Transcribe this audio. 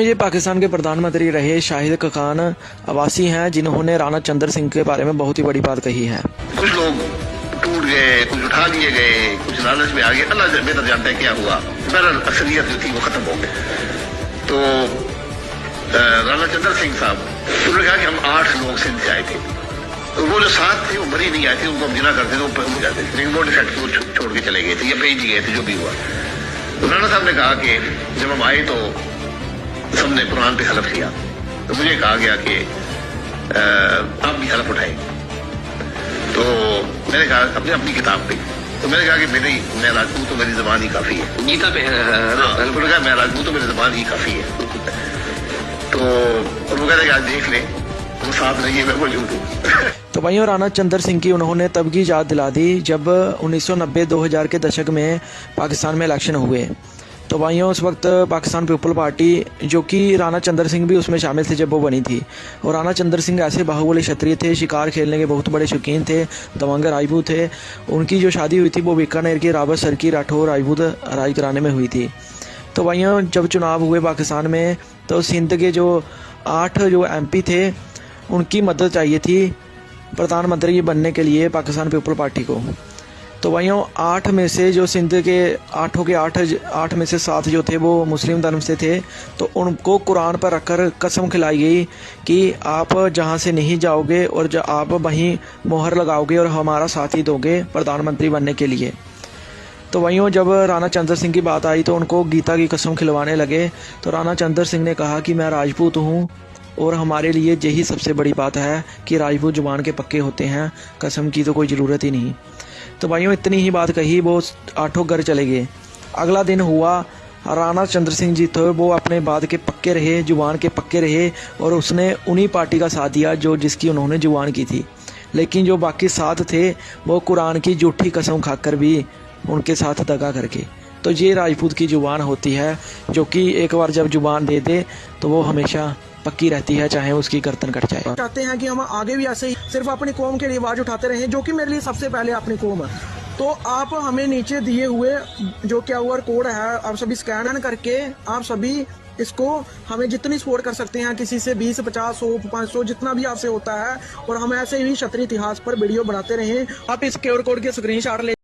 ये पाकिस्तान के प्रधानमंत्री रहे शाहिद खान अब्बासी हैं, जिन्होंने राणा चंद्र सिंह के बारे में बहुत ही बड़ी बात कही है। कुछ लोग टूट गए, कुछ उठा लिए गए, कुछ लालच में आ गए, अल्लाह बेहतर जानता है क्या हुआ। बहरहाल अक्सरियत जो थी वो खत्म हो गई। तो राणा चंद्र सिंह साहब उन्होंने कहा कि हम 8 लोग सिंध से आए थे, तो वो जो 7 थे वो मरी नहीं आए थे, उनको हम जिना करते थे, वो हो जाते थे, लेकिन वो डिफेक्ट वो छोड़ के चले गए थे या भेज गए थे, जो भी हुआ। तो राणा साहब ने कहा कि जब हम आए तो सबने कुरान पे हलफ किया, तो मुझे कहा गया कि आप भी हलफ उठाए। तो मैंने कहा अपने अपनी किताब पे, तो मैंने कहा कि मैं राजपूत तो मेरी जबान ही काफी है। गीता पे हलफ उठाया, मैं राजपूत तो मेरी जबान ही काफी है। तो वो कहते आज देख ले, वो साथ रहिए, मैं मौजूद हूँ। तो भाइयों, राणा चंद्र सिंह की उन्होंने तब की याद दिला दी जब 1990-2000 के दशक में पाकिस्तान में इलेक्शन हुए। तो भाइयों, उस वक्त पाकिस्तान पीपल पार्टी, जो कि राणा चंद्र सिंह भी उसमें शामिल थे जब वो बनी थी, और राणा चंद्र सिंह ऐसे बाहुबली क्षत्रिय थे, शिकार खेलने के बहुत बड़े शौकीन थे, दबंग राजपूत थे। उनकी जो शादी हुई थी वो बीकानेर की रावत सर की राठौर राजपूत राजघराने में हुई थी। तो भाइयों, जब चुनाव हुए पाकिस्तान में, तो सिंध के जो 8 जो MP थे, उनकी मदद चाहिए थी प्रधानमंत्री बनने के लिए पाकिस्तान पीपल पार्टी को। तो भाइयों, 8 में से जो सिंध के 8 में से 7 जो थे वो मुस्लिम धर्म से थे। तो उनको कुरान पर रखकर कसम खिलाई गई कि आप जहां से नहीं जाओगे और आप वहीं मोहर लगाओगे और हमारा साथ ही दोगे प्रधानमंत्री बनने के लिए। तो भाइयों, जब राणा चंद्र सिंह की बात आई तो उनको गीता की कसम खिलवाने लगे। तो राणा चंद्र सिंह ने कहा कि मैं राजपूत हूँ और हमारे लिए यही सबसे बड़ी बात है कि राजपूत जुबान के पक्के होते हैं, कसम की तो कोई ज़रूरत ही नहीं। तो भाइयों, इतनी ही बात कही, वो 8 घर चले गए। अगला दिन हुआ, राणा चंद्र सिंह जी थे वो अपने बात के पक्के रहे, जुबान के पक्के रहे, और उसने उन्हीं पार्टी का साथ दिया जो जिसकी उन्होंने जुबान की थी। लेकिन जो बाकी 7 थे वो कुरान की झूठी कसम खाकर भी उनके साथ दगा करके। तो ये राजपूत की जुबान होती है, जो कि एक बार जब जुबान दे दे तो वो हमेशा पक्की रहती है, चाहे उसकी गर्दन कट जाए। चाहते हैं कि हम आगे भी ऐसे ही सिर्फ अपनी कौम के लिए आवाज उठाते रहें, जो कि मेरे लिए सबसे पहले अपनी कौम है। तो आप हमें नीचे दिए हुए जो QR कोड है, आप सभी स्कैन करके आप सभी इसको हमें जितनी सपोर्ट कर सकते हैं, किसी से 20, 50, 100, 500 जितना भी आपसे होता है, और हम ऐसे ही क्षत्रिय इतिहास पर वीडियो बनाते रहें। आप इस QR कोड के स्क्रीनशॉट ले